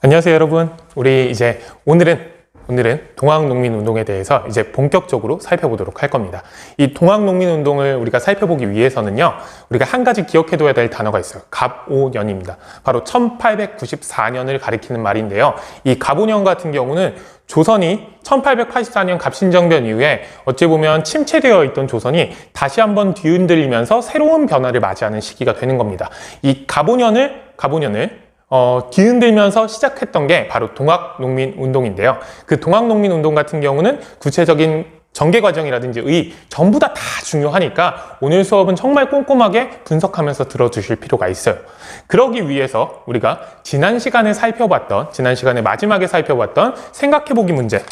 안녕하세요 여러분. 우리 이제 오늘은 동학농민운동에 대해서 이제 본격적으로 살펴보도록 할 겁니다. 이 동학농민운동을 우리가 살펴보기 위해서는요, 우리가 한 가지 기억해둬야 될 단어가 있어요. 갑오년입니다. 바로 1894년을 가리키는 말인데요. 이 갑오년 같은 경우는 조선이 1884년 갑신정변 이후에 어찌 보면 침체되어 있던 조선이 다시 한번 뒤흔들리면서 새로운 변화를 맞이하는 시기가 되는 겁니다. 이 갑오년을 뒤흔들면서 시작했던 게 바로 동학농민운동인데요. 그 동학농민운동 같은 경우는 구체적인 전개 과정이라든지 전부 다 중요하니까 오늘 수업은 정말 꼼꼼하게 분석하면서 들어주실 필요가 있어요. 그러기 위해서 우리가 지난 시간에 마지막에 살펴봤던 생각해보기 문제,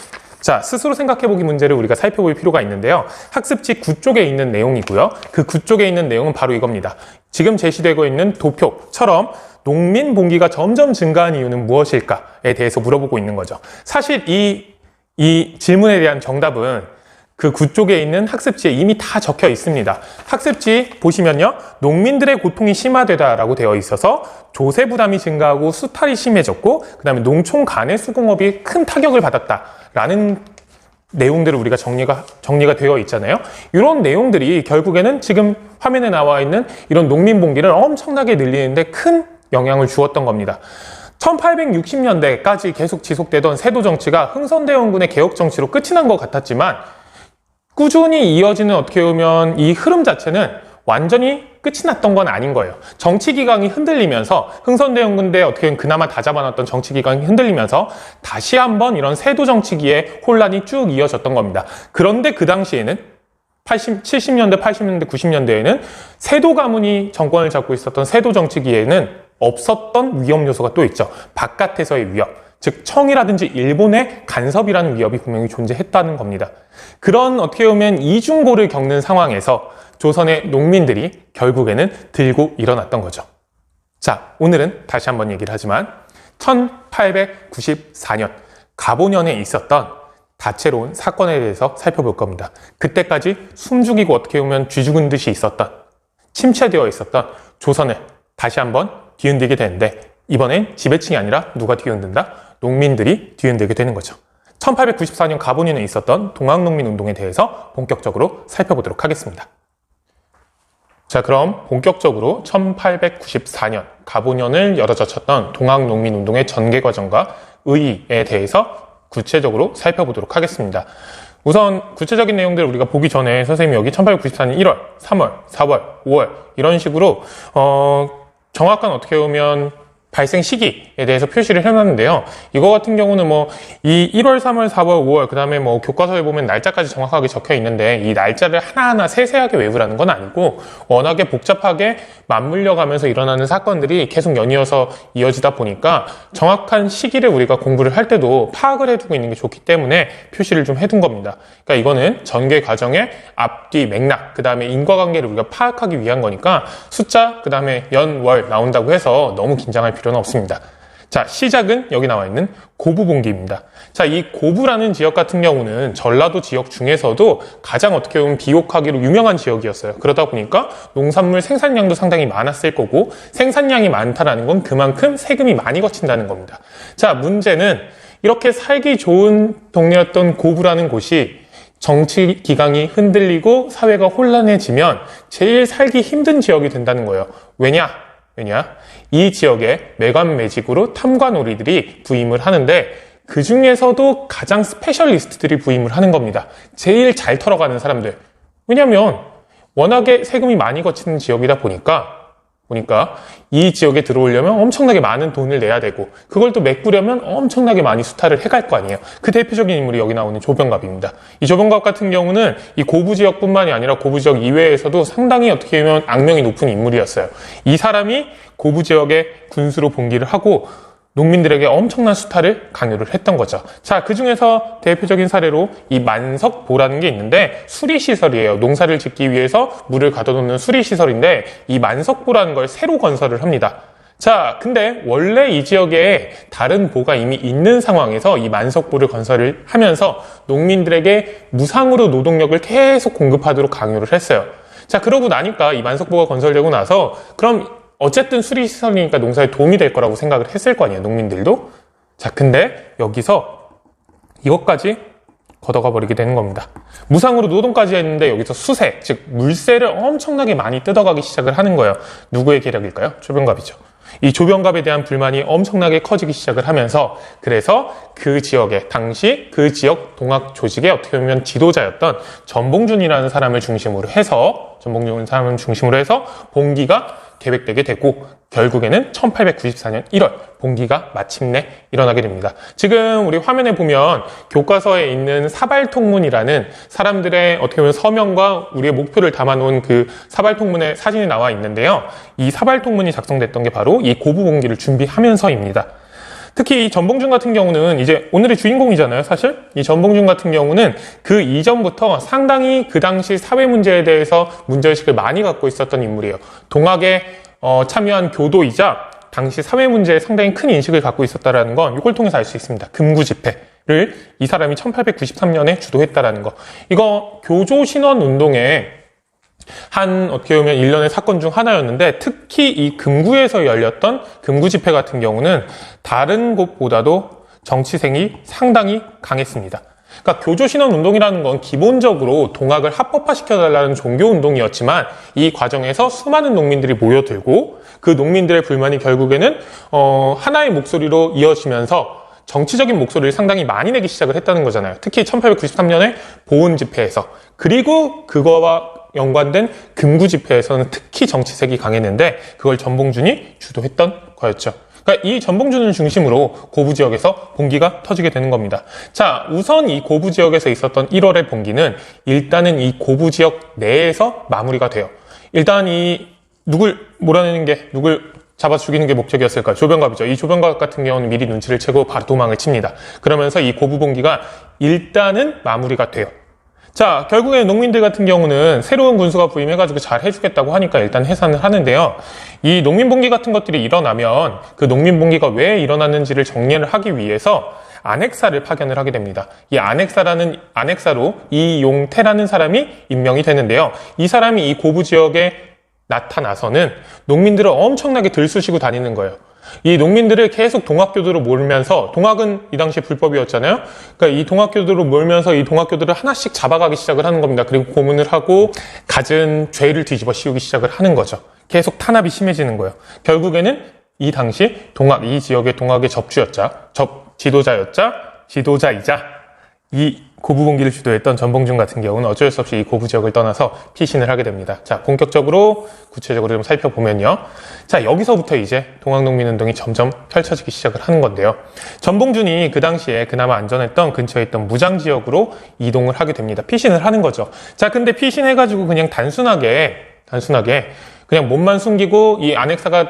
자, 스스로 생각해보기 문제를 우리가 살펴볼 필요가 있는데요. 학습지 9쪽에 있는 내용이고요. 그 9쪽에 있는 내용은 바로 이겁니다. 지금 제시되고 있는 도표처럼 농민 봉기가 점점 증가한 이유는 무엇일까에 대해서 물어보고 있는 거죠. 사실 이 질문에 대한 정답은 그 9쪽에 있는 학습지에 이미 다 적혀 있습니다. 학습지 보시면요, 농민들의 고통이 심화되다라고 되어 있어서 조세 부담이 증가하고 수탈이 심해졌고, 그 다음에 농촌 간의 수공업이 큰 타격을 받았다라는 내용들을 우리가 정리가 되어 있잖아요. 이런 내용들이 결국에는 지금 화면에 나와 있는 이런 농민 봉기를 엄청나게 늘리는데 큰 영향을 주었던 겁니다. 1860년대까지 계속 지속되던 세도 정치가 흥선대원군의 개혁 정치로 끝이 난 것 같았지만 꾸준히 이어지는 어떻게 보면 이 흐름 자체는 완전히 끝이 났던 건 아닌 거예요. 정치 기강이 흔들리면서 흥선대원군 때 어떻게 보면 그나마 다잡아놨던 정치 기강이 흔들리면서 다시 한번 이런 세도 정치기의 혼란이 쭉 이어졌던 겁니다. 그런데 그 당시에는 70년대, 80년대, 90년대에는 세도 가문이 정권을 잡고 있었던 세도 정치기에는 없었던 위험 요소가 또 있죠. 바깥에서의 위협, 즉 청이라든지 일본의 간섭이라는 위협이 분명히 존재했다는 겁니다. 그런 어떻게 보면 이중고를 겪는 상황에서 조선의 농민들이 결국에는 들고 일어났던 거죠. 자, 오늘은 다시 한번 얘기를 하지만 1894년 갑오년에 있었던 다채로운 사건에 대해서 살펴볼 겁니다. 그때까지 숨죽이고 어떻게 보면 쥐죽은 듯이 있었던, 침체되어 있었던 조선을 다시 한번 뒤흔들게 되는데, 이번엔 지배층이 아니라 누가 뒤흔든다? 농민들이 뒤흔들게 되는 거죠. 1894년 갑오년에 있었던 동학농민운동에 대해서 본격적으로 살펴보도록 하겠습니다. 자, 그럼 본격적으로 1894년 갑오년을 열어젖혔던 동학농민운동의 전개 과정과 의의에 대해서 구체적으로 살펴보도록 하겠습니다. 우선 구체적인 내용들을 우리가 보기 전에 선생님이 여기 1894년 1월, 3월, 4월, 5월 이런 식으로 정확한 어떻게 보면 발생 시기에 대해서 표시를 해놨는데요. 이거 같은 경우는 이 1월, 3월, 4월, 5월, 그 다음에 교과서에 보면 날짜까지 정확하게 적혀 있는데 이 날짜를 하나하나 세세하게 외우라는 건 아니고 워낙에 복잡하게 맞물려 가면서 일어나는 사건들이 계속 연이어서 이어지다 보니까 정확한 시기를 우리가 공부를 할 때도 파악을 해두고 있는 게 좋기 때문에 표시를 좀 해둔 겁니다. 그러니까 이거는 전개 과정의 앞뒤 맥락, 그 다음에 인과관계를 우리가 파악하기 위한 거니까 숫자, 그 다음에 연, 월 나온다고 해서 너무 긴장할 필요는 없습니다. 자, 시작은 여기 나와 있는 고부봉기입니다. 자, 이 고부라는 지역 같은 경우는 전라도 지역 중에서도 가장 어떻게 보면 비옥하기로 유명한 지역이었어요. 그러다 보니까 농산물 생산량도 상당히 많았을 거고, 생산량이 많다라는 건 그만큼 세금이 많이 거친다는 겁니다. 자, 문제는 이렇게 살기 좋은 동네였던 고부라는 곳이 정치 기강이 흔들리고 사회가 혼란해지면 제일 살기 힘든 지역이 된다는 거예요. 왜냐? 이 지역에 매관매직으로 탐관오리들이 부임을 하는데 그 중에서도 가장 스페셜리스트들이 부임을 하는 겁니다. 제일 잘 털어가는 사람들. 왜냐면 워낙에 세금이 많이 거치는 지역이다 보니까 이 지역에 들어오려면 엄청나게 많은 돈을 내야 되고 그걸 또 메꾸려면 엄청나게 많이 수탈을 해갈 거 아니에요. 그 대표적인 인물이 여기 나오는 조병갑입니다. 이 조병갑 같은 경우는 이 고부 지역뿐만이 아니라 고부 지역 이외에서도 상당히 어떻게 보면 악명이 높은 인물이었어요. 이 사람이 고부 지역의 군수로 봉기를 하고 농민들에게 엄청난 수탈을 강요를 했던 거죠. 자, 그 중에서 대표적인 사례로 이 만석보라는 게 있는데 수리시설이에요. 농사를 짓기 위해서 물을 가둬놓는 수리시설인데 이 만석보라는 걸 새로 건설을 합니다. 자, 근데 원래 이 지역에 다른 보가 이미 있는 상황에서 이 만석보를 건설을 하면서 농민들에게 무상으로 노동력을 계속 공급하도록 강요를 했어요. 자, 그러고 나니까 이 만석보가 건설되고 나서 그럼 어쨌든 수리시설이니까 농사에 도움이 될 거라고 생각을 했을 거 아니에요, 농민들도. 자, 근데 여기서 이것까지 걷어가 버리게 되는 겁니다. 무상으로 노동까지 했는데 여기서 수세, 즉 물세를 엄청나게 많이 뜯어가기 시작을 하는 거예요. 누구의 계략일까요? 조병갑이죠. 이 조병갑에 대한 불만이 엄청나게 커지기 시작을 하면서 그래서 그 지역에 당시 그 지역 동학 조직의 어떻게 보면 지도자였던 전봉준이라는 사람을 중심으로 해서 봉기가 계획되게 되고 결국에는 1894년 1월 봉기가 마침내 일어나게 됩니다. 지금 우리 화면에 보면 교과서에 있는 사발통문이라는 사람들의 어떻게 보면 서명과 우리의 목표를 담아놓은 그 사발통문의 사진이 나와 있는데요. 이 사발통문이 작성됐던 게 바로 이 고부봉기를 준비하면서입니다. 특히 이 전봉준 같은 경우는 이제 오늘의 주인공이잖아요, 사실. 이 전봉준 같은 경우는 그 이전부터 상당히 그 당시 사회 문제에 대해서 문제의식을 많이 갖고 있었던 인물이에요. 동학에 참여한 교도이자 당시 사회 문제에 상당히 큰 인식을 갖고 있었다는 건 이걸 통해서 알 수 있습니다. 금구 집회를 이 사람이 1893년에 주도했다라는 거. 이거 교조 신원 운동에 어떻게 보면 일련의 사건 중 하나였는데 특히 이 금구에서 열렸던 금구 집회 같은 경우는 다른 곳보다도 정치생이 상당히 강했습니다. 그러니까 교조신원 운동이라는 건 기본적으로 동학을 합법화시켜달라는 종교운동이었지만 이 과정에서 수많은 농민들이 모여들고 그 농민들의 불만이 결국에는 하나의 목소리로 이어지면서 정치적인 목소리를 상당히 많이 내기 시작을 했다는 거잖아요. 특히 1893년에 보온 집회에서 그리고 그거와 연관된 금구 집회에서는 특히 정치색이 강했는데 그걸 전봉준이 주도했던 거였죠. 그러니까 이 전봉준을 중심으로 고부 지역에서 봉기가 터지게 되는 겁니다. 자, 우선 이 고부 지역에서 있었던 1월의 봉기는 일단은 이 고부 지역 내에서 마무리가 돼요. 일단 누굴 몰아내는 게 누굴 잡아 죽이는 게 목적이었을까요? 조병갑이죠. 이 조병갑 같은 경우는 미리 눈치를 채고 바로 도망을 칩니다. 그러면서 이 고부 봉기가 일단은 마무리가 돼요. 자, 결국에 농민들 같은 경우는 새로운 군수가 부임해가지고 잘 해주겠다고 하니까 일단 해산을 하는데요. 이 농민봉기 같은 것들이 일어나면 그 농민봉기가 왜 일어났는지를 정리를 하기 위해서 안핵사를 파견을 하게 됩니다. 이 안핵사로 이용태라는 사람이 임명이 되는데요. 이 사람이 이 고부 지역에 나타나서는 농민들을 엄청나게 들쑤시고 다니는 거예요. 이 농민들을 계속 동학교도로 몰면서, 동학은 이 당시에 불법이었잖아요. 그러니까 이 동학교도로 몰면서 이 동학교도를 하나씩 잡아가기 시작을 하는 겁니다. 그리고 고문을 하고 갖은 죄를 뒤집어 씌우기 시작을 하는 거죠. 계속 탄압이 심해지는 거예요. 결국에는 이 당시 이 지역의 동학의 지도자이자 이 고부봉기를 주도했던 전봉준 같은 경우는 어쩔 수 없이 이 고부 지역을 떠나서 피신을 하게 됩니다. 자, 본격적으로 구체적으로 좀 살펴보면요. 자, 여기서부터 이제 동학농민운동이 점점 펼쳐지기 시작을 하는 건데요. 전봉준이 그 당시에 그나마 안전했던 근처에 있던 무장지역으로 이동을 하게 됩니다. 피신을 하는 거죠. 자, 근데 피신해가지고 그냥 단순하게 그냥 몸만 숨기고 이 안핵사가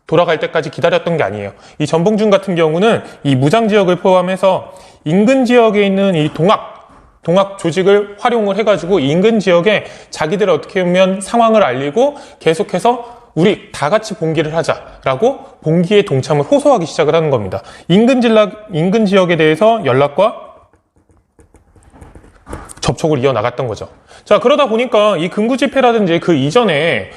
돌아갈 때까지 기다렸던 게 아니에요. 이 전봉준 같은 경우는 이 무장지역을 포함해서 인근 지역에 있는 이 동학 조직을 활용을 해가지고 인근 지역에 자기들 어떻게 보면 상황을 알리고 계속해서 우리 다 같이 봉기를 하자라고 봉기에 동참을 호소하기 시작을 하는 겁니다. 인근 지역에 대해서 연락과 접촉을 이어나갔던 거죠. 자, 그러다 보니까 이 금구 집회라든지 그 이전에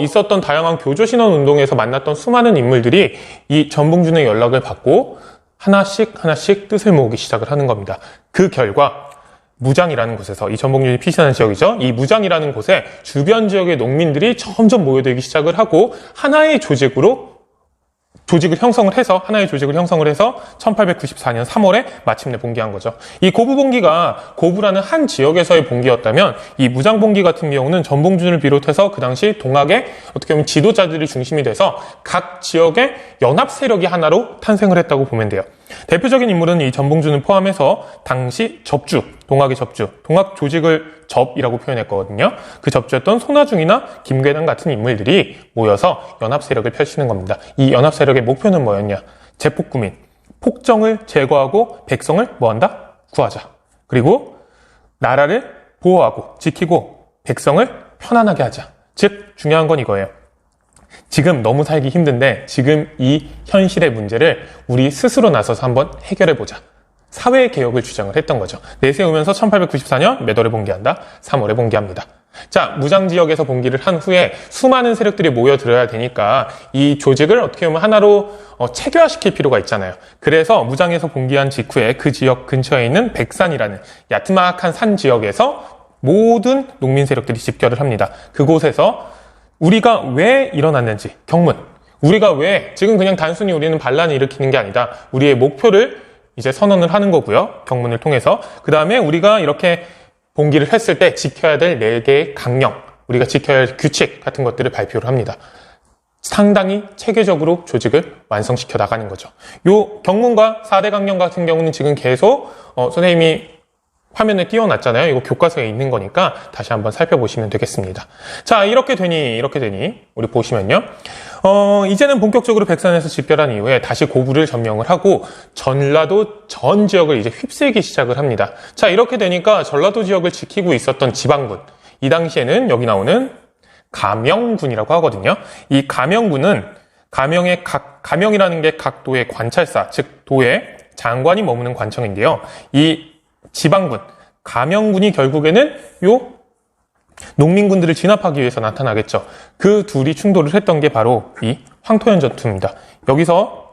있었던 다양한 교조신원 운동에서 만났던 수많은 인물들이 이 전봉준의 연락을 받고 하나씩 뜻을 모으기 시작을 하는 겁니다. 그 결과 무장이라는 곳에서, 이 전봉준이 피신하는 지역이죠. 이 무장이라는 곳에 주변 지역의 농민들이 점점 모여들기 시작을 하고 하나의 조직을 형성을 해서 1894년 3월에 마침내 봉기한 거죠. 이 고부봉기가 고부라는 한 지역에서의 봉기였다면 이 무장봉기 같은 경우는 전봉준을 비롯해서 그 당시 동학의 어떻게 보면 지도자들이 중심이 돼서 각 지역의 연합 세력이 하나로 탄생을 했다고 보면 돼요. 대표적인 인물은 이 전봉준을 포함해서 당시 동학의 동학 조직을 접이라고 표현했거든요. 그 접주였던 손아중이나 김괴당 같은 인물들이 모여서 연합 세력을 펼치는 겁니다. 이 연합 세력의 목표는 뭐였냐? 제폭구민, 폭정을 제거하고 백성을 뭐한다? 구하자. 그리고 나라를 보호하고 지키고 백성을 편안하게 하자. 즉 중요한 건 이거예요. 지금 너무 살기 힘든데 지금 이 현실의 문제를 우리 스스로 나서서 한번 해결해보자. 사회개혁을 주장을 했던 거죠. 내세우면서 1894년 몇 월에 봉기한다? 3월에 봉기합니다. 자, 무장지역에서 봉기를 한 후에 수많은 세력들이 모여들어야 되니까 이 조직을 어떻게 보면 하나로 체계화시킬 필요가 있잖아요. 그래서 무장에서 봉기한 직후에 그 지역 근처에 있는 백산이라는 야트막한 산 지역에서 모든 농민 세력들이 집결을 합니다. 그곳에서 우리가 왜 일어났는지, 경문, 우리가 왜 지금 그냥 단순히 우리는 반란을 일으키는 게 아니다. 우리의 목표를 이제 선언을 하는 거고요. 경문을 통해서. 그 다음에 우리가 이렇게 봉기를 했을 때 지켜야 될 4개의 강령, 우리가 지켜야 할 규칙 같은 것들을 발표를 합니다. 상당히 체계적으로 조직을 완성시켜 나가는 거죠. 요 경문과 4대 강령 같은 경우는 지금 계속 선생님이 화면에 띄워놨잖아요. 이거 교과서에 있는 거니까 다시 한번 살펴보시면 되겠습니다. 자, 이렇게 되니 우리 보시면요. 이제는 본격적으로 백산에서 집결한 이후에 다시 고구를 점령을 하고 전라도 전 지역을 이제 휩쓸기 시작을 합니다. 자, 이렇게 되니까 전라도 지역을 지키고 있었던 지방군, 이 당시에는 여기 나오는 가명군이라고 하거든요. 이 가명군은 가명이라는 게 각 도의 관찰사, 즉 도의 장관이 머무는 관청인데요. 이 지방군, 가명군이 결국에는 요 농민군들을 진압하기 위해서 나타나겠죠. 그 둘이 충돌을 했던 게 바로 이 황토현 전투입니다. 여기서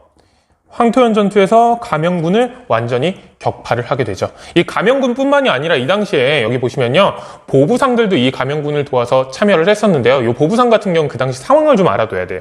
황토현 전투에서 가명군을 완전히 격파를 하게 되죠. 이 가명군뿐만이 아니라 이 당시에 여기 보시면요, 보부상들도 이 가명군을 도와서 참여를 했었는데요. 이 보부상 같은 경우는 그 당시 상황을 좀 알아둬야 돼요.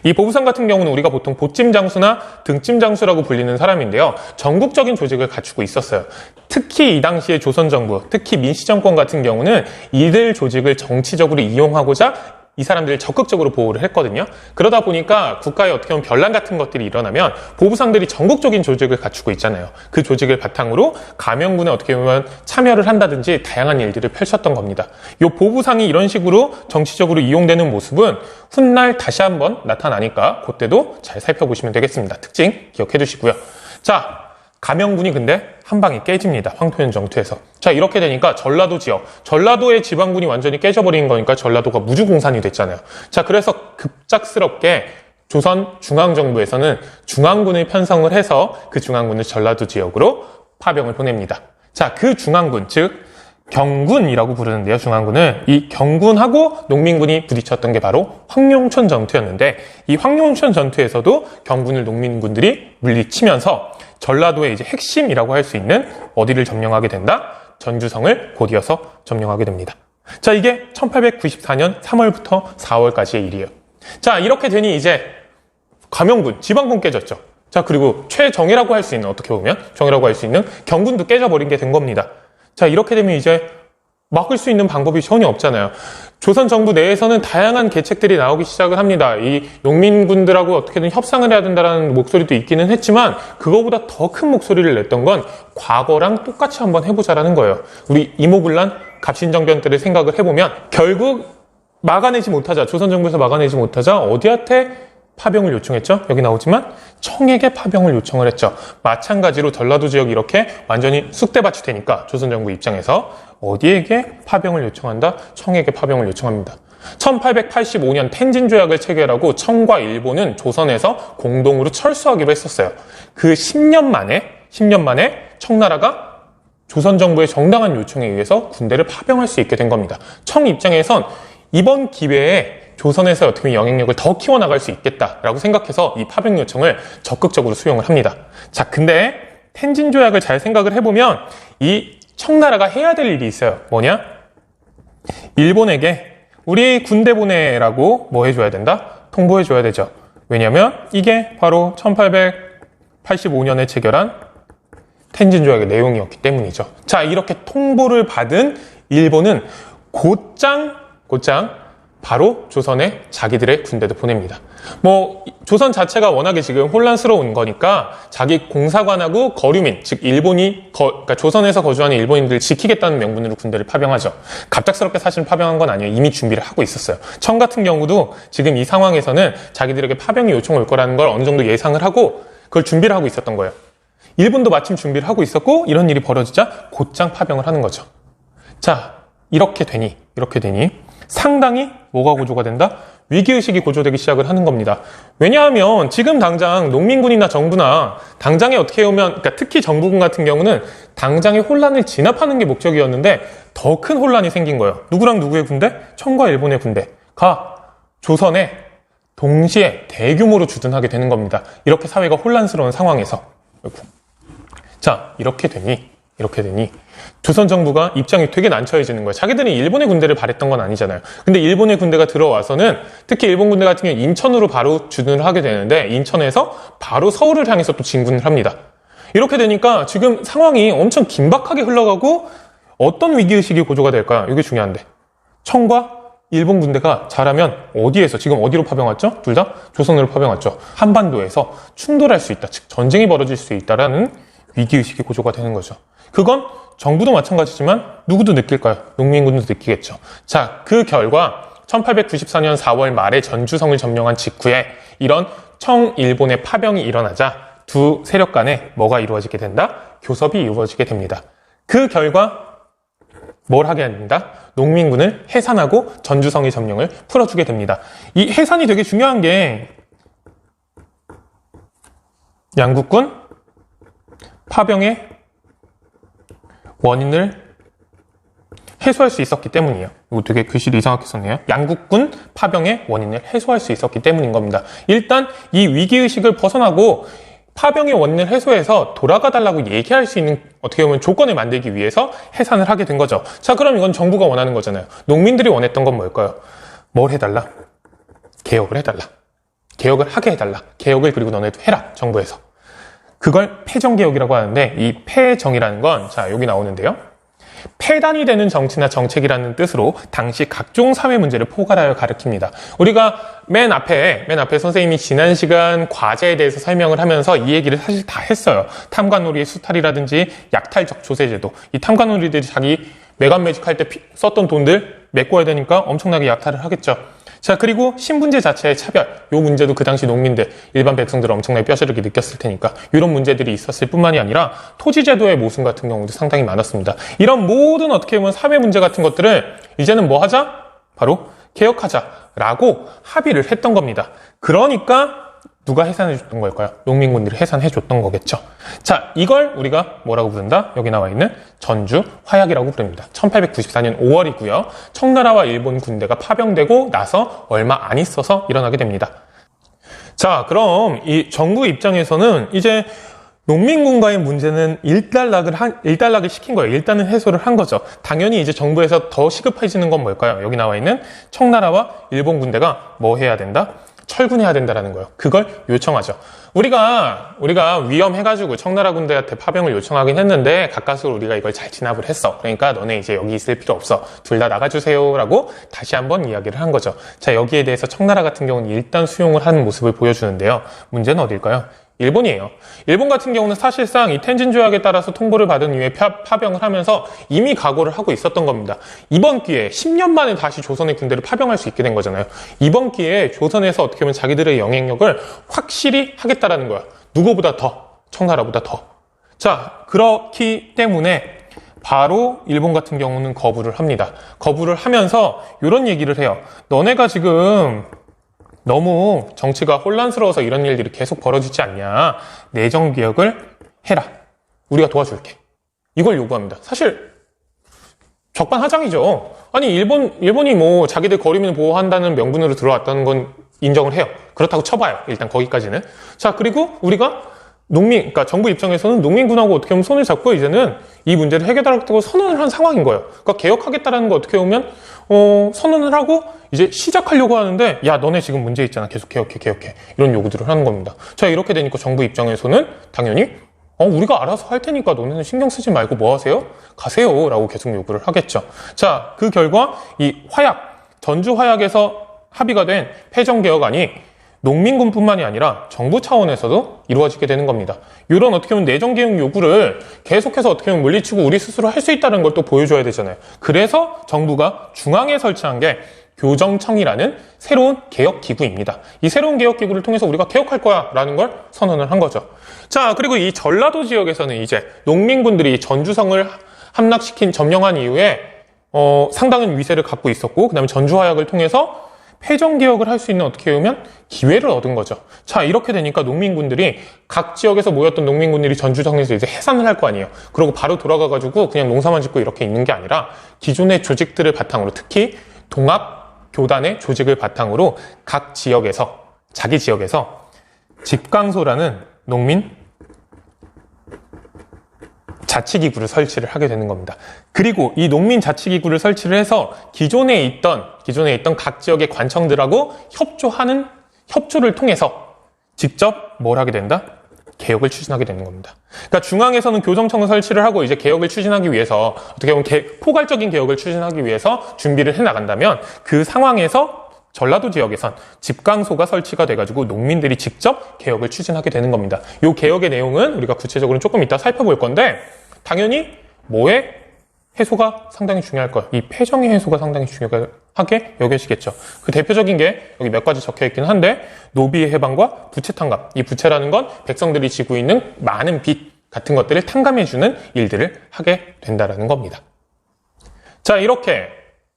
이 보부상 같은 경우는 우리가 보통 보찜장수나 등찜장수라고 불리는 사람인데요. 전국적인 조직을 갖추고 있었어요. 특히 이 당시에 조선정부, 특히 민씨정권 같은 경우는 이들 조직을 정치적으로 이용하고자 이 사람들을 적극적으로 보호를 했거든요. 그러다 보니까 국가에 어떻게 보면 변란 같은 것들이 일어나면 보부상들이 전국적인 조직을 갖추고 있잖아요. 그 조직을 바탕으로 가명군에 어떻게 보면 참여를 한다든지 다양한 일들을 펼쳤던 겁니다. 이 보부상이 이런 식으로 정치적으로 이용되는 모습은 훗날 다시 한번 나타나니까 그때도 잘 살펴보시면 되겠습니다. 특징 기억해 두시고요. 자, 가명군이 근데 한 방에 깨집니다. 황토현 전투에서. 자, 이렇게 되니까 전라도 지역, 전라도의 지방군이 완전히 깨져버린 거니까 전라도가 무주공산이 됐잖아요. 자, 그래서 급작스럽게 조선 중앙정부에서는 중앙군을 편성을 해서 그 중앙군을 전라도 지역으로 파병을 보냅니다. 자, 그 중앙군, 즉 경군이라고 부르는데요. 중앙군을. 이 경군하고 농민군이 부딪혔던 게 바로 황룡촌 전투였는데, 이 황룡촌 전투에서도 경군을 농민군들이 물리치면서 전라도의 이제 핵심이라고 할 수 있는 어디를 점령하게 된다? 전주성을 곧이어서 점령하게 됩니다. 자, 이게 1894년 3월부터 4월까지의 일이에요. 자, 이렇게 되니 이제 가명군, 지방군 깨졌죠. 자, 그리고 최정예라고 할 수 있는, 어떻게 보면 정예라고 할 수 있는 경군도 깨져버린 게 된 겁니다. 자, 이렇게 되면 이제 막을 수 있는 방법이 전혀 없잖아요. 조선 정부 내에서는 다양한 계책들이 나오기 시작을 합니다. 이 농민군들하고 어떻게든 협상을 해야 된다는 목소리도 있기는 했지만, 그거보다 더 큰 목소리를 냈던 건 과거랑 똑같이 한번 해보자라는 거예요. 우리 이모군란, 갑신정변 때를 생각을 해보면 결국 막아내지 못하자, 조선 정부에서 막아내지 못하자 어디한테 파병을 요청했죠? 여기 나오지만 청에게 파병을 요청을 했죠. 마찬가지로 전라도 지역이 이렇게 완전히 쑥대밭이 되니까 조선 정부 입장에서 어디에게 파병을 요청한다? 청에게 파병을 요청합니다. 1885년 텐진 조약을 체결하고 청과 일본은 조선에서 공동으로 철수하기로 했었어요. 그 10년 만에 청나라가 조선 정부의 정당한 요청에 의해서 군대를 파병할 수 있게 된 겁니다. 청 입장에선 이번 기회에 조선에서 어떻게 영향력을 더 키워나갈 수 있겠다라고 생각해서 이 파병 요청을 적극적으로 수용을 합니다. 자, 근데 텐진 조약을 잘 생각을 해보면 이 청나라가 해야 될 일이 있어요. 뭐냐? 일본에게 우리 군대 보내라고 뭐 해줘야 된다? 통보해줘야 되죠. 왜냐면 이게 바로 1885년에 체결한 텐진 조약의 내용이었기 때문이죠. 자, 이렇게 통보를 받은 일본은 곧장 바로 조선에 자기들의 군대도 보냅니다. 조선 자체가 워낙에 지금 혼란스러운 거니까 자기 공사관하고 거류민, 즉 그러니까 조선에서 거주하는 일본인들을 지키겠다는 명분으로 군대를 파병하죠. 갑작스럽게 사실 파병한 건 아니에요. 이미 준비를 하고 있었어요. 청 같은 경우도 지금 이 상황에서는 자기들에게 파병이 요청이 올 거라는 걸 어느 정도 예상을 하고 그걸 준비를 하고 있었던 거예요. 일본도 마침 준비를 하고 있었고, 이런 일이 벌어지자 곧장 파병을 하는 거죠. 자, 이렇게 되니 상당히 뭐가 고조가 된다? 위기의식이 고조되기 시작을 하는 겁니다. 왜냐하면 지금 당장 농민군이나 정부나 당장에 어떻게 보면, 그러니까 특히 정부군 같은 경우는 당장의 혼란을 진압하는 게 목적이었는데 더 큰 혼란이 생긴 거예요. 누구랑 누구의 군대? 청과 일본의 군대가 조선에 동시에 대규모로 주둔하게 되는 겁니다. 이렇게 사회가 혼란스러운 상황에서. 자, 이렇게 되니 조선 정부가 입장이 되게 난처해지는 거예요. 자기들이 일본의 군대를 바랬던 건 아니잖아요. 근데 일본의 군대가 들어와서는 특히 일본 군대 같은 경우는 인천으로 바로 주둔을 하게 되는데 인천에서 바로 서울을 향해서 또 진군을 합니다. 이렇게 되니까 지금 상황이 엄청 긴박하게 흘러가고 어떤 위기의식이 고조가 될까요? 이게 중요한데. 청과 일본 군대가 잘하면 어디에서, 지금 어디로 파병왔죠? 둘 다 조선으로 파병왔죠. 한반도에서 충돌할 수 있다. 즉 전쟁이 벌어질 수 있다라는 위기의식이 고조가 되는 거죠. 그건 정부도 마찬가지지만 누구도 느낄까요? 농민군도 느끼겠죠. 자, 그 결과 1894년 4월 말에 전주성을 점령한 직후에 이런 청일본의 파병이 일어나자 두 세력 간에 뭐가 이루어지게 된다? 교섭이 이루어지게 됩니다. 그 결과 뭘 하게 됩니다? 농민군을 해산하고 전주성의 점령을 풀어주게 됩니다. 이 해산이 되게 중요한 게 양국군 파병의 원인을 해소할 수 있었기 때문이에요. 이거 되게 글씨를 이상하게 썼네요. 양국군 파병의 원인을 해소할 수 있었기 때문인 겁니다. 일단 이 위기의식을 벗어나고 파병의 원인을 해소해서 돌아가 달라고 얘기할 수 있는 어떻게 보면 조건을 만들기 위해서 해산을 하게 된 거죠. 자, 그럼 이건 정부가 원하는 거잖아요. 농민들이 원했던 건 뭘까요? 뭘 해달라? 개혁을 해달라. 개혁을 하게 해달라. 개혁을 그리고 너네도 해라. 정부에서. 그걸 폐정개혁이라고 하는데 이 폐정이라는 건 자, 여기 나오는데요. 폐단이 되는 정치나 정책이라는 뜻으로 당시 각종 사회 문제를 포괄하여 가리킵니다. 우리가 맨 앞에 선생님이 지난 시간 과제에 대해서 설명을 하면서 이 얘기를 사실 다 했어요. 탐관오리의 수탈이라든지 약탈적 조세제도. 이 탐관오리들이 자기 매간매직 할 때 썼던 돈들 메꿔야 되니까 엄청나게 약탈을 하겠죠. 자, 그리고 신분제 자체의 차별, 요 문제도 그 당시 농민들, 일반 백성들 엄청나게 뼈저리게 느꼈을 테니까 이런 문제들이 있었을 뿐만이 아니라 토지제도의 모순 같은 경우도 상당히 많았습니다. 이런 모든 어떻게 보면 사회 문제 같은 것들을 이제는 뭐 하자? 바로 개혁하자라고 합의를 했던 겁니다. 그러니까 누가 해산해줬던 걸까요? 농민군들이 해산해줬던 거겠죠. 자, 이걸 우리가 뭐라고 부른다? 여기 나와 있는 전주 화약이라고 부릅니다. 1894년 5월이고요. 청나라와 일본 군대가 파병되고 나서 얼마 안 있어서 일어나게 됩니다. 자, 그럼 이 정부 입장에서는 이제 농민군과의 문제는 일단락을 시킨 거예요. 일단은 해소를 한 거죠. 당연히 이제 정부에서 더 시급해지는 건 뭘까요? 여기 나와 있는 청나라와 일본 군대가 뭐 해야 된다? 철군해야 된다라는 거예요. 그걸 요청하죠. 우리가 위험해가지고 청나라 군대한테 파병을 요청하긴 했는데 가까스로 우리가 이걸 잘 진압을 했어. 그러니까 너네 이제 여기 있을 필요 없어. 둘 다 나가주세요라고 다시 한번 이야기를 한 거죠. 자, 여기에 대해서 청나라 같은 경우는 일단 수용을 하는 모습을 보여주는데요. 문제는 어딜까요? 일본이에요. 일본 같은 경우는 사실상 이 텐진 조약에 따라서 통보를 받은 이후에 파병을 하면서 이미 각오를 하고 있었던 겁니다. 이번 기회에 10년 만에 다시 조선의 군대를 파병할 수 있게 된 거잖아요. 이번 기회에 조선에서 어떻게 보면 자기들의 영향력을 확실히 하겠다라는 거야. 누구보다 더, 청나라보다 더. 자, 그렇기 때문에 바로 일본 같은 경우는 거부를 합니다. 거부를 하면서 이런 얘기를 해요. 너네가 지금 너무 정치가 혼란스러워서 이런 일들이 계속 벌어지지 않냐. 내정개혁을 해라. 우리가 도와줄게. 이걸 요구합니다. 사실 적반하장이죠. 아니 일본이 뭐 자기들 거리민을 보호한다는 명분으로 들어왔다는 건 인정을 해요. 그렇다고 쳐봐요. 일단 거기까지는. 자, 그리고 우리가 그러니까 정부 입장에서는 농민군하고 어떻게 보면 손을 잡고 이제는 이 문제를 해결하겠다고 선언을 한 상황인 거예요. 그러니까 개혁하겠다라는 거 어떻게 보면 선언을 하고 이제 시작하려고 하는데 야, 너네 지금 문제 있잖아. 계속 개혁해. 이런 요구들을 하는 겁니다. 자, 이렇게 되니까 정부 입장에서는 당연히 우리가 알아서 할 테니까 너네는 신경 쓰지 말고 뭐 하세요? 가세요. 라고 계속 요구를 하겠죠. 자, 그 결과 이 전주 화약에서 합의가 된 폐정개혁안이 농민군뿐만이 아니라 정부 차원에서도 이루어지게 되는 겁니다. 이런 어떻게 보면 내정개혁 요구를 계속해서 어떻게 보면 물리치고 우리 스스로 할 수 있다는 걸 또 보여줘야 되잖아요. 그래서 정부가 중앙에 설치한 게 교정청이라는 새로운 개혁기구입니다. 이 새로운 개혁기구를 통해서 우리가 개혁할 거야 라는 걸 선언을 한 거죠. 자, 그리고 이 전라도 지역에서는 이제 농민군들이 전주성을 점령한 이후에 상당한 위세를 갖고 있었고, 그 다음에 전주화약을 통해서 회전개혁을 할 수 있는 어떻게 보면 기회를 얻은 거죠. 자, 이렇게 되니까 농민군들이 각 지역에서 모였던 농민군들이 전주정에서 이제 해산을 할 거 아니에요. 그러고 바로 돌아가가지고 그냥 농사만 짓고 이렇게 있는 게 아니라 기존의 조직들을 바탕으로 특히 동합교단의 조직을 바탕으로 각 지역에서 자기 지역에서 집강소라는 농민 자치기구를 설치를 하게 되는 겁니다. 그리고 이 농민 자치기구를 설치를 해서 기존에 있던 각 지역의 관청들하고 협조를 통해서 직접 뭘 하게 된다? 개혁을 추진하게 되는 겁니다. 그러니까 중앙에서는 교정청을 설치를 하고 이제 개혁을 추진하기 위해서 어떻게 보면 포괄적인 개혁을 추진하기 위해서 준비를 해 나간다면 그 상황에서 전라도 지역에선 집강소가 설치가 돼가지고 농민들이 직접 개혁을 추진하게 되는 겁니다. 이 개혁의 내용은 우리가 구체적으로 조금 이따 살펴볼 건데 당연히 뭐의 해소가 상당히 중요할 거예요. 이 폐정의 해소가 상당히 중요하게 여겨지겠죠. 그 대표적인 게 여기 몇 가지 적혀 있긴 한데 노비의 해방과 부채 탕감. 이 부채라는 건 백성들이 지고 있는 많은 빚 같은 것들을 탕감해주는 일들을 하게 된다라는 겁니다. 자, 이렇게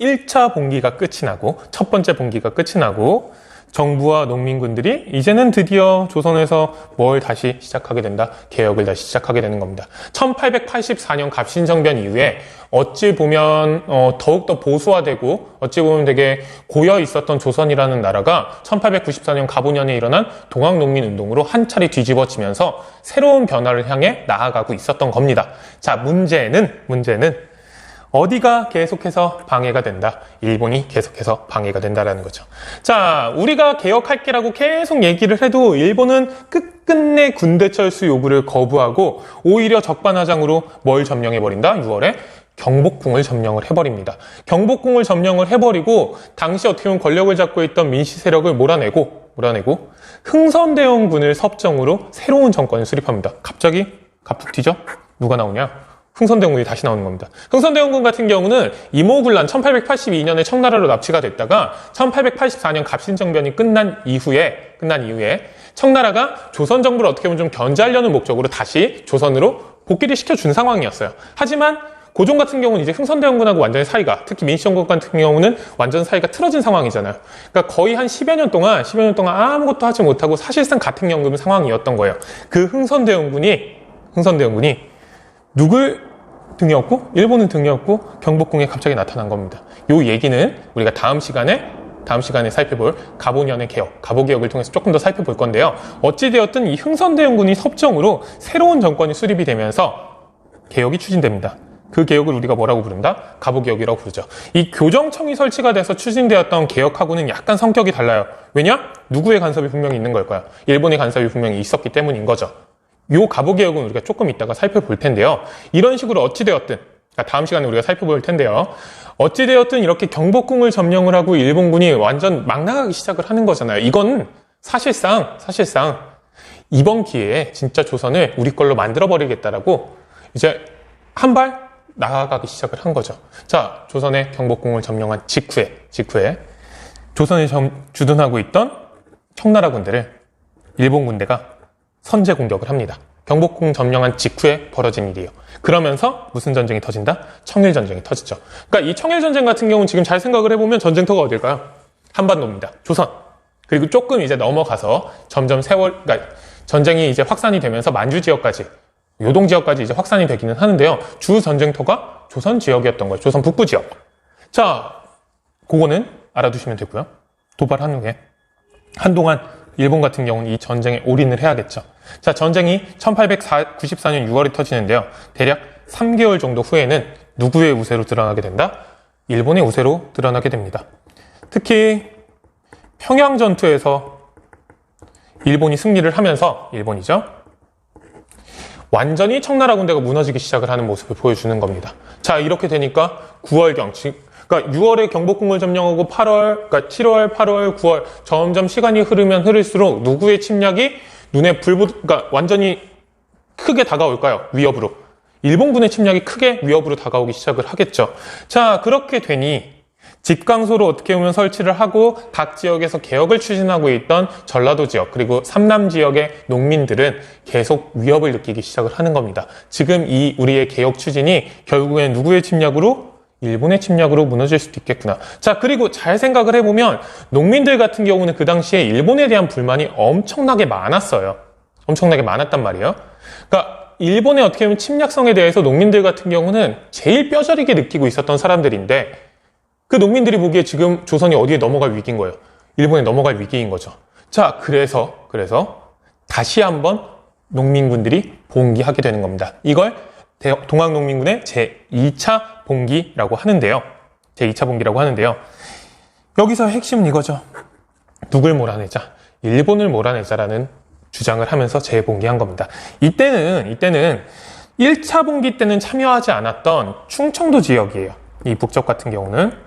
1차 봉기가 끝이 나고 첫 번째 봉기가 끝이 나고 정부와 농민군들이 이제는 드디어 조선에서 뭘 다시 시작하게 된다? 개혁을 다시 시작하게 되는 겁니다. 1884년 갑신정변 이후에 어찌 보면 더욱더 보수화되고 어찌 보면 되게 고여 있었던 조선이라는 나라가 1894년 갑오년에 일어난 동학농민운동으로 한 차례 뒤집어지면서 새로운 변화를 향해 나아가고 있었던 겁니다. 자, 문제는 어디가 계속해서 방해가 된다? 일본이 계속해서 방해가 된다라는 거죠. 자, 우리가 개혁할게라고 계속 얘기를 해도 일본은 끝끝내 군대 철수 요구를 거부하고 오히려 적반하장으로 뭘 점령해버린다? 6월에 경복궁을 점령을 해버립니다. 경복궁을 점령을 해버리고 당시 어떻게 보면 권력을 잡고 있던 민씨 세력을 몰아내고 흥선대원군을 섭정으로 새로운 정권을 수립합니다. 갑자기 갑툭 튀죠? 누가 나오냐? 흥선대원군이 다시 나오는 겁니다. 흥선대원군 같은 경우는 이모군란 1882년에 청나라로 납치가 됐다가 1884년 갑신정변이 끝난 이후에 청나라가 조선 정부를 어떻게 보면 좀 견제하려는 목적으로 다시 조선으로 복귀를 시켜준 상황이었어요. 하지만 고종 같은 경우는 이제 흥선대원군하고 완전히 사이가, 특히 민씨정권 같은 경우는 완전 사이가 틀어진 상황이잖아요. 그러니까 거의 한 10여 년 동안 아무것도 하지 못하고 사실상 같은 연금 상황이었던 거예요. 그 흥선대원군이 누굴 등에 업고 일본은 등에 업고 경복궁에 갑자기 나타난 겁니다. 요 얘기는 우리가 다음 시간에 살펴볼 갑오년의 개혁, 갑오개혁을 통해서 조금 더 살펴볼 건데요. 어찌되었든 이 흥선대원군이 섭정으로 새로운 정권이 수립이 되면서 개혁이 추진됩니다. 그 개혁을 우리가 뭐라고 부른다? 갑오개혁이라고 부르죠. 이 교정청이 설치가 돼서 추진되었던 개혁하고는 약간 성격이 달라요. 왜냐? 누구의 간섭이 분명히 있는 걸까요? 일본의 간섭이 분명히 있었기 때문인 거죠. 요 갑오개혁은 우리가 조금 이따가 살펴볼 텐데요. 이런 식으로 어찌되었든, 다음 시간에 우리가 살펴볼 텐데요. 어찌되었든 이렇게 경복궁을 점령을 하고 일본군이 완전 막 나가기 시작을 하는 거잖아요. 이건 사실상 이번 기회에 진짜 조선을 우리 걸로 만들어버리겠다라고 이제 한 발 나아가기 시작을 한 거죠. 자, 조선의 경복궁을 점령한 직후에 조선에 주둔하고 있던 청나라 군대를 일본 군대가 선제 공격을 합니다. 경복궁 점령한 직후에 벌어진 일이에요. 그러면서 무슨 전쟁이 터진다? 청일전쟁이 터지죠. 그러니까 이 청일전쟁 같은 경우는 지금 잘 생각을 해보면 전쟁터가 어딜까요? 한반도입니다. 조선. 그리고 조금 이제 넘어가서 점점 그러니까 전쟁이 이제 확산이 되면서 만주 지역까지, 요동 지역까지 이제 확산이 되기는 하는데요. 주 전쟁터가 조선 지역이었던 거예요. 조선 북부 지역. 자, 그거는 알아두시면 되고요. 도발한 후에 한동안 일본 같은 경우는 이 전쟁에 올인을 해야겠죠. 자, 전쟁이 1894년 6월에 터지는데요. 대략 3개월 정도 후에는 누구의 우세로 드러나게 된다? 일본의 우세로 드러나게 됩니다. 특히 평양전투에서 일본이 승리를 하면서, 일본이죠. 완전히 청나라 군대가 무너지기 시작을 하는 모습을 보여주는 겁니다. 자, 이렇게 되니까 9월경, 그러니까 6월에 경복궁을 점령하고 7월, 8월, 9월 점점 시간이 흐르면 흐를수록 누구의 침략이 그러니까 완전히 크게 다가올까요? 위협으로. 일본군의 침략이 크게 위협으로 다가오기 시작을 하겠죠. 자, 그렇게 되니 집강소로 어떻게 보면 설치를 하고 각 지역에서 개혁을 추진하고 있던 전라도 지역 그리고 삼남 지역의 농민들은 계속 위협을 느끼기 시작을 하는 겁니다. 지금 이 우리의 개혁 추진이 결국엔 누구의 침략으로? 일본의 침략으로 무너질 수도 있겠구나. 자, 그리고 잘 생각을 해보면 농민들 같은 경우는 그 당시에 일본에 대한 불만이 엄청나게 많았어요. 엄청나게 많았단 말이에요. 그러니까 일본의 어떻게 보면 침략성에 대해서 농민들 같은 경우는 제일 뼈저리게 느끼고 있었던 사람들인데 그 농민들이 보기에 지금 조선이 어디에 넘어갈 위기인 거예요. 일본에 넘어갈 위기인 거죠. 자, 그래서 다시 한번 농민군들이 봉기하게 되는 겁니다. 이걸 동학농민군의 제2차 봉기라고 하는데요. 제2차 봉기라고 하는데요. 여기서 핵심은 이거죠. 누굴 몰아내자? 일본을 몰아내자라는 주장을 하면서 재봉기한 겁니다. 이때는 1차 봉기 때는 참여하지 않았던 충청도 지역이에요. 이 북접 같은 경우는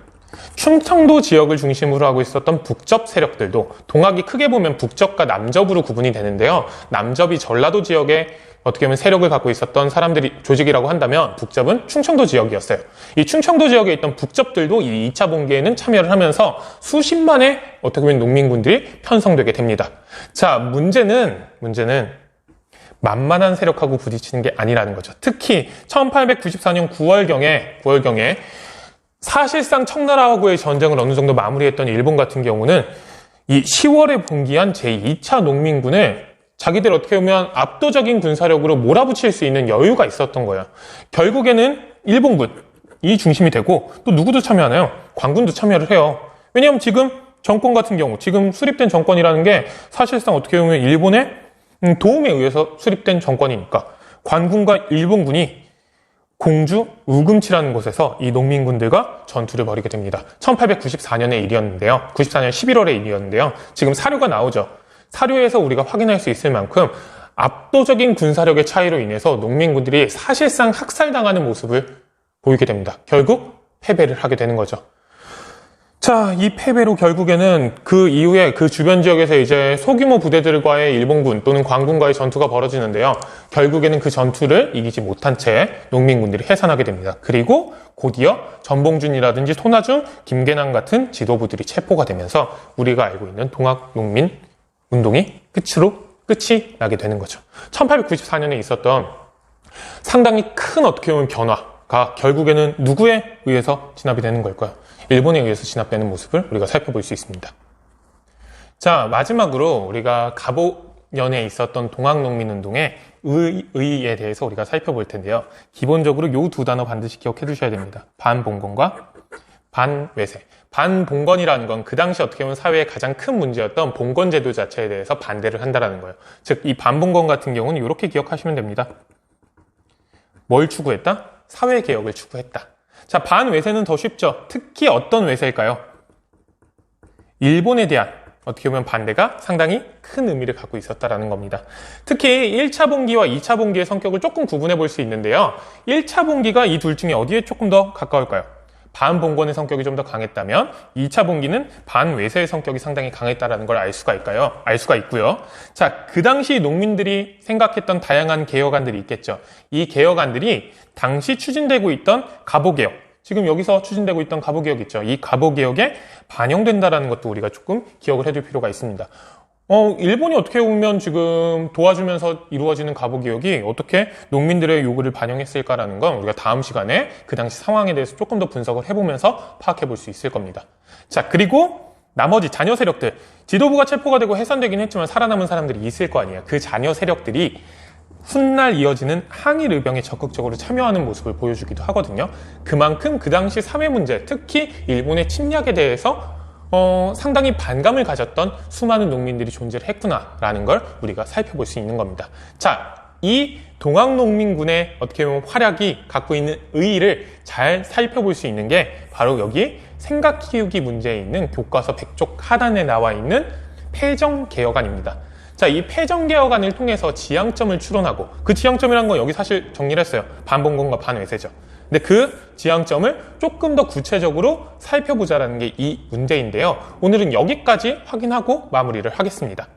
충청도 지역을 중심으로 하고 있었던 북접 세력들도 동학이 크게 보면 북접과 남접으로 구분이 되는데요. 남접이 전라도 지역에 어떻게 보면 세력을 갖고 있었던 사람들이 조직이라고 한다면 북접은 충청도 지역이었어요. 이 충청도 지역에 있던 북접들도 이 2차 봉기에는 참여를 하면서 수십만의 어떻게 보면 농민군들이 편성되게 됩니다. 자, 문제는 만만한 세력하고 부딪히는 게 아니라는 거죠. 특히 1894년 9월경에 사실상 청나라하고의 전쟁을 어느 정도 마무리했던 일본 같은 경우는 이 10월에 봉기한 제2차 농민군을 자기들 어떻게 보면 압도적인 군사력으로 몰아붙일 수 있는 여유가 있었던 거예요. 결국에는 일본군이 중심이 되고 또 누구도 참여하나요? 관군도 참여를 해요. 왜냐하면 지금 정권 같은 경우, 지금 수립된 정권이라는 게 사실상 어떻게 보면 일본의 도움에 의해서 수립된 정권이니까 관군과 일본군이 공주 우금치라는 곳에서 이 농민군들과 전투를 벌이게 됩니다. 1894년의 일이었는데요. 94년 11월의 일이었는데요. 지금 사료가 나오죠. 사료에서 우리가 확인할 수 있을 만큼 압도적인 군사력의 차이로 인해서 농민군들이 사실상 학살당하는 모습을 보이게 됩니다. 결국 패배를 하게 되는 거죠. 자, 이 패배로 결국에는 그 이후에 그 주변 지역에서 이제 소규모 부대들과의 일본군 또는 관군과의 전투가 벌어지는데요. 결국에는 그 전투를 이기지 못한 채 농민군들이 해산하게 됩니다. 그리고 곧이어 전봉준이라든지 손아중, 김계남 같은 지도부들이 체포가 되면서 우리가 알고 있는 동학농민 운동이 끝이 나게 되는 거죠. 1894년에 있었던 상당히 큰 어떻게 보면 변화가 결국에는 누구에 의해서 진압이 되는 걸까요? 일본에 의해서 진압되는 모습을 우리가 살펴볼 수 있습니다. 자, 마지막으로 우리가 갑오년에 있었던 동학농민운동의 의에 대해서 우리가 살펴볼 텐데요. 기본적으로 이 두 단어 반드시 기억해 두셔야 됩니다. 반봉건과 반외세. 반봉건이라는 건 그 당시 어떻게 보면 사회의 가장 큰 문제였던 봉건제도 자체에 대해서 반대를 한다는 거예요. 즉, 이 반봉건 같은 경우는 이렇게 기억하시면 됩니다. 뭘 추구했다? 사회개혁을 추구했다. 자, 반외세는 더 쉽죠. 특히 어떤 외세일까요? 일본에 대한 어떻게 보면 반대가 상당히 큰 의미를 갖고 있었다는 겁니다. 특히 1차 봉기와 2차 봉기의 성격을 조금 구분해 볼 수 있는데요. 1차 봉기가 이 둘 중에 어디에 조금 더 가까울까요? 반봉건의 성격이 좀 더 강했다면 2차 봉기는 반외세의 성격이 상당히 강했다는 걸 알 수가 있고요. 자, 그 당시 농민들이 생각했던 다양한 개혁안들이 있겠죠. 이 개혁안들이 당시 추진되고 있던 갑오개혁, 지금 여기서 추진되고 있던 갑오개혁 있죠. 이 갑오개혁에 반영된다는 것도 우리가 조금 기억을 해둘 필요가 있습니다. 일본이 어떻게 보면 지금 도와주면서 이루어지는 갑오개혁이 어떻게 농민들의 요구를 반영했을까라는 건 우리가 다음 시간에 그 당시 상황에 대해서 조금 더 분석을 해보면서 파악해 볼 수 있을 겁니다. 자, 그리고 나머지 자녀 세력들, 지도부가 체포가 되고 해산되긴 했지만 살아남은 사람들이 있을 거 아니에요. 그 자녀 세력들이 훗날 이어지는 항일 의병에 적극적으로 참여하는 모습을 보여주기도 하거든요. 그만큼 그 당시 사회 문제, 특히 일본의 침략에 대해서 상당히 반감을 가졌던 수많은 농민들이 존재를 했구나라는 걸 우리가 살펴볼 수 있는 겁니다. 자, 이 동학농민군의 어떻게 보면 활약이 갖고 있는 의의를 잘 살펴볼 수 있는 게 바로 여기 생각 키우기 문제에 있는 교과서 100쪽 하단에 나와 있는 패정개혁안입니다. 자, 이 패정개혁안을 통해서 지향점을 추론하고, 그 지향점이라는 건 여기 사실 정리를 했어요. 반봉건과 반외세죠. 근데 그 지향점을 조금 더 구체적으로 살펴보자라는 게 이 문제인데요. 오늘은 여기까지 확인하고 마무리를 하겠습니다.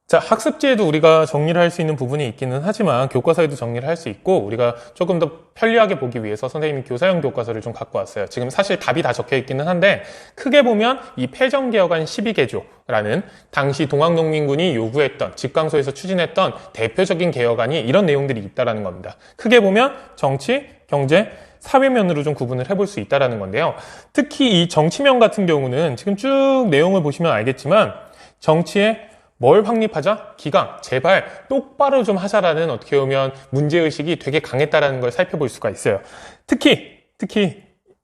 자, 학습지에도 우리가 정리를 할 수 있는 부분이 있기는 하지만 교과서에도 정리를 할 수 있고, 우리가 조금 더 편리하게 보기 위해서 선생님이 교사용 교과서를 좀 갖고 왔어요. 지금 사실 답이 다 적혀 있기는 한데, 크게 보면 이 패정개혁안 12개조라는 당시 동학농민군이 요구했던, 집강소에서 추진했던 대표적인 개혁안이 이런 내용들이 있다는 겁니다. 크게 보면 정치, 경제, 사회면으로 좀 구분을 해볼 수 있다는 건데요. 특히 이 정치면 같은 경우는 지금 쭉 내용을 보시면 알겠지만 정치에 뭘 확립하자? 기강, 제발 똑바로 좀 하자라는 어떻게 보면 문제의식이 되게 강했다는 걸 살펴볼 수가 있어요. 특히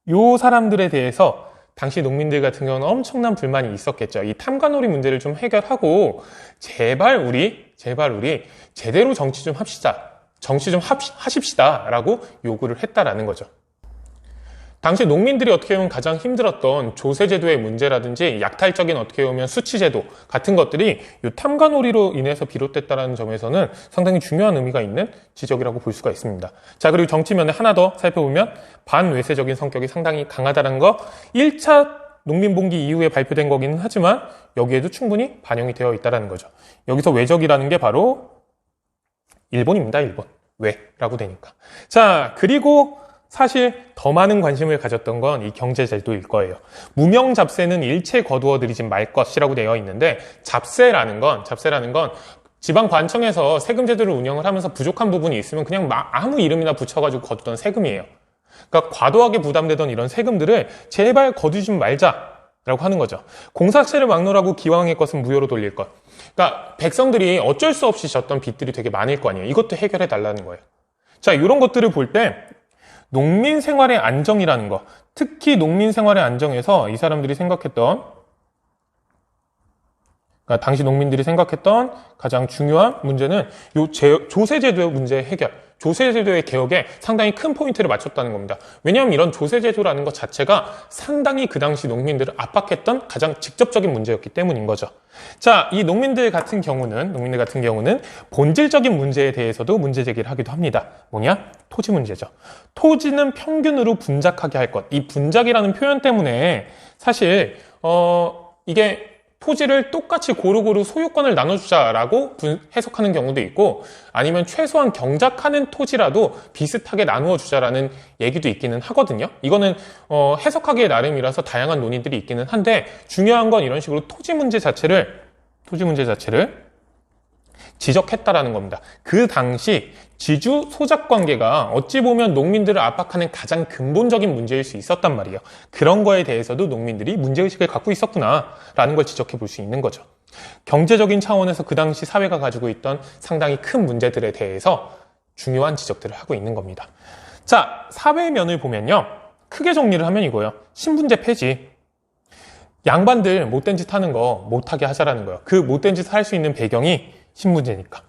요 사람들에 대해서 당시 농민들 같은 경우는 엄청난 불만이 있었겠죠. 이 탐관오리 문제를 좀 해결하고 제발 우리 제대로 정치 좀 합시다. 정치 좀 하십시다 라고 요구를 했다라는 거죠. 당시 농민들이 어떻게 보면 가장 힘들었던 조세제도의 문제라든지 약탈적인 어떻게 보면 수치제도 같은 것들이 이 탐관오리로 인해서 비롯됐다는 점에서는 상당히 중요한 의미가 있는 지적이라고 볼 수가 있습니다. 자, 그리고 정치면에 하나 더 살펴보면 반외세적인 성격이 상당히 강하다는 거 1차 농민봉기 이후에 발표된 거기는 하지만 여기에도 충분히 반영이 되어 있다는 거죠. 여기서 외적이라는 게 바로 일본입니다. 일본. 왜라고 되니까. 자, 그리고 사실 더 많은 관심을 가졌던 건 이 경제제도일 거예요. 무명 잡세는 일체 거두어들이지 말 것이라고 되어 있는데 잡세라는 건 지방관청에서 세금 제도를 운영을 하면서 부족한 부분이 있으면 그냥 아무 이름이나 붙여가지고 거두던 세금이에요. 그러니까 과도하게 부담되던 이런 세금들을 제발 거두지 말자라고 하는 거죠. 공사체를 막론하고 기왕의 것은 무효로 돌릴 것. 그러니까 백성들이 어쩔 수 없이 졌던 빚들이 되게 많을 거 아니에요. 이것도 해결해 달라는 거예요. 자, 이런 것들을 볼 때 농민 생활의 안정이라는 거, 특히 농민 생활의 안정에서 이 사람들이 생각했던, 그러니까 당시 농민들이 생각했던 가장 중요한 문제는 요 조세제도의 문제 해결, 조세제도의 개혁에 상당히 큰 포인트를 맞췄다는 겁니다. 왜냐하면 이런 조세제도라는 것 자체가 상당히 그 당시 농민들을 압박했던 가장 직접적인 문제였기 때문인 거죠. 자, 이 농민들 같은 경우는 본질적인 문제에 대해서도 문제 제기를 하기도 합니다. 뭐냐? 토지 문제죠. 토지는 평균으로 분작하게 할 것. 이 분작이라는 표현 때문에 사실 이게 토지를 똑같이 고루고루 소유권을 나눠주자라고 해석하는 경우도 있고 아니면 최소한 경작하는 토지라도 비슷하게 나누어주자라는 얘기도 있기는 하거든요. 이거는 해석하기에 나름이라서 다양한 논의들이 있기는 한데 중요한 건 이런 식으로 토지 문제 자체를 지적했다라는 겁니다. 그 당시 지주 소작 관계가 어찌 보면 농민들을 압박하는 가장 근본적인 문제일 수 있었단 말이에요. 그런 거에 대해서도 농민들이 문제의식을 갖고 있었구나라는 걸 지적해 볼 수 있는 거죠. 경제적인 차원에서 그 당시 사회가 가지고 있던 상당히 큰 문제들에 대해서 중요한 지적들을 하고 있는 겁니다. 자, 사회면을 보면요. 크게 정리를 하면 이거예요. 신분제 폐지. 양반들 못된 짓 하는 거 못하게 하자라는 거예요. 그 못된 짓을 할 수 있는 배경이 신분제니까.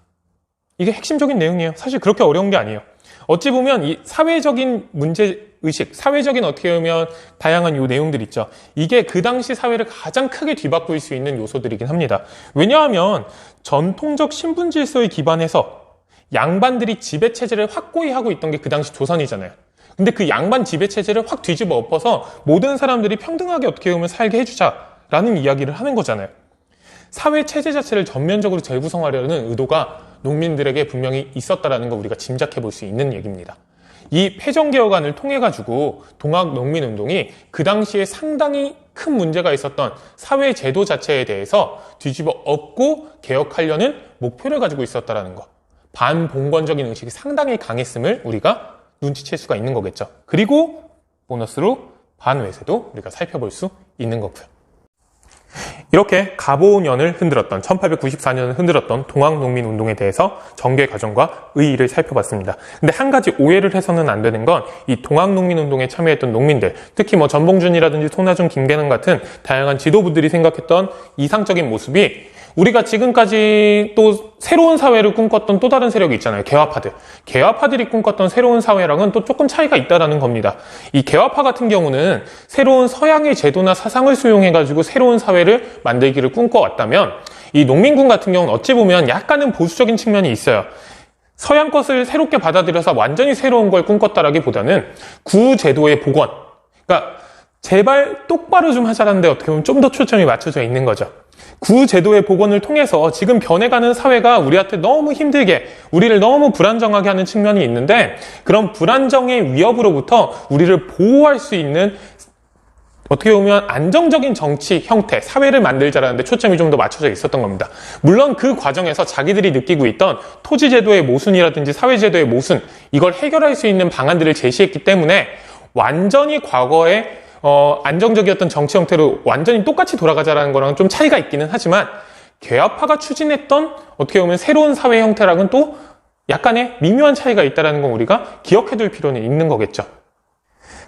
이게 핵심적인 내용이에요. 사실 그렇게 어려운 게 아니에요. 어찌 보면 이 사회적인 문제의식, 사회적인 어떻게 보면 다양한 요 내용들 있죠. 이게 그 당시 사회를 가장 크게 뒤바꿀 수 있는 요소들이긴 합니다. 왜냐하면 전통적 신분 질서에 기반해서 양반들이 지배체제를 확고히 하고 있던 게 그 당시 조선이잖아요. 근데 그 양반 지배체제를 확 뒤집어 엎어서 모든 사람들이 평등하게 어떻게 보면 살게 해주자라는 이야기를 하는 거잖아요. 사회 체제 자체를 전면적으로 재구성하려는 의도가 농민들에게 분명히 있었다라는 거 우리가 짐작해 볼 수 있는 얘기입니다. 이 패정개혁안을 통해 가지고 동학농민운동이 그 당시에 상당히 큰 문제가 있었던 사회 제도 자체에 대해서 뒤집어 엎고 개혁하려는 목표를 가지고 있었다라는 거. 반봉건적인 의식이 상당히 강했음을 우리가 눈치챌 수가 있는 거겠죠. 그리고 보너스로 반외세도 우리가 살펴볼 수 있는 거고요. 이렇게 가보년을 흔들었던 1894년을 흔들었던 동학농민운동에 대해서 전개 과정과 의의를 살펴봤습니다. 근데 한 가지 오해를 해서는 안 되는 건 이 동학농민운동에 참여했던 농민들, 특히 뭐 전봉준이라든지 손아준, 김계남 같은 다양한 지도부들이 생각했던 이상적인 모습이 우리가 지금까지 또 새로운 사회를 꿈꿨던 또 다른 세력이 있잖아요. 개화파들. 개화파들이 꿈꿨던 새로운 사회랑은 또 조금 차이가 있다라는 겁니다. 이 개화파 같은 경우는 새로운 서양의 제도나 사상을 수용해가지고 새로운 사회를 만들기를 꿈꿔왔다면 이 농민군 같은 경우는 어찌 보면 약간은 보수적인 측면이 있어요. 서양 것을 새롭게 받아들여서 완전히 새로운 걸 꿈꿨다라기보다는 구제도의 복원. 그러니까 제발 똑바로 좀 하자라는 데 어떻게 보면 좀 더 초점이 맞춰져 있는 거죠. 구제도의 복원을 통해서 지금 변해가는 사회가 우리한테 너무 힘들게, 우리를 너무 불안정하게 하는 측면이 있는데 그런 불안정의 위협으로부터 우리를 보호할 수 있는 어떻게 보면 안정적인 정치 형태, 사회를 만들자라는 데 초점이 좀 더 맞춰져 있었던 겁니다. 물론 그 과정에서 자기들이 느끼고 있던 토지제도의 모순이라든지 사회제도의 모순, 이걸 해결할 수 있는 방안들을 제시했기 때문에 완전히 과거에 안정적이었던 정치 형태로 완전히 똑같이 돌아가자라는 거랑 좀 차이가 있기는 하지만 개화파가 추진했던 어떻게 보면 새로운 사회 형태랑은 또 약간의 미묘한 차이가 있다는 건 우리가 기억해둘 필요는 있는 거겠죠.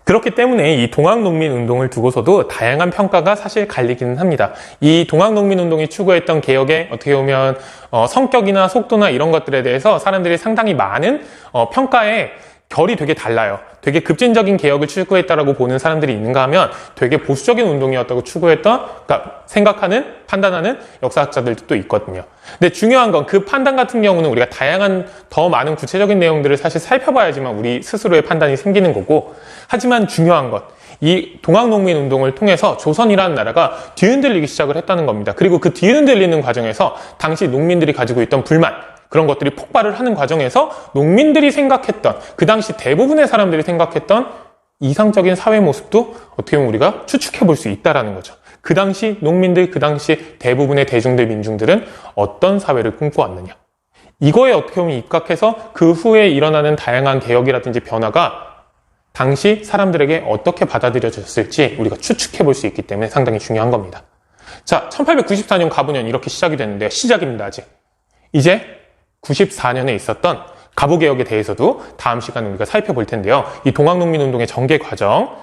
그렇기 때문에 이 동학농민운동을 두고서도 다양한 평가가 사실 갈리기는 합니다. 이 동학농민운동이 추구했던 개혁의 어떻게 보면 성격이나 속도나 이런 것들에 대해서 사람들이 상당히 많은 평가의 결이 되게 달라요. 되게 급진적인 개혁을 추구했다라고 보는 사람들이 있는가 하면 되게 보수적인 운동이었다고 그러니까 생각하는, 판단하는 역사학자들도 또 있거든요. 근데 중요한 건 그 판단 같은 경우는 우리가 다양한 더 많은 구체적인 내용들을 사실 살펴봐야지만 우리 스스로의 판단이 생기는 거고, 하지만 중요한 것, 이 동학농민운동을 통해서 조선이라는 나라가 뒤흔들리기 시작을 했다는 겁니다. 그리고 그 뒤흔들리는 과정에서 당시 농민들이 가지고 있던 불만, 그런 것들이 폭발을 하는 과정에서 농민들이 생각했던, 그 당시 대부분의 사람들이 생각했던 이상적인 사회 모습도 어떻게 보면 우리가 추측해 볼 수 있다는 거죠. 그 당시 농민들, 그 당시 대부분의 대중들, 민중들은 어떤 사회를 꿈꿔왔느냐. 이거에 어떻게 보면 입각해서 그 후에 일어나는 다양한 개혁이라든지 변화가 당시 사람들에게 어떻게 받아들여졌을지 우리가 추측해 볼 수 있기 때문에 상당히 중요한 겁니다. 자, 1894년 가보년 이렇게 시작이 됐는데요. 시작입니다, 아직. 이제 94년에 있었던 가보개혁에 대해서도 다음 시간에 우리가 살펴볼 텐데요. 이 동학농민운동의 전개 과정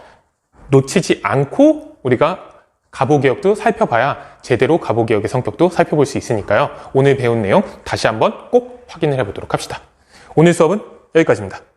놓치지 않고 우리가 가보개혁도 살펴봐야 제대로 가보개혁의 성격도 살펴볼 수 있으니까요. 오늘 배운 내용 다시 한번 꼭 확인을 해보도록 합시다. 오늘 수업은 여기까지입니다.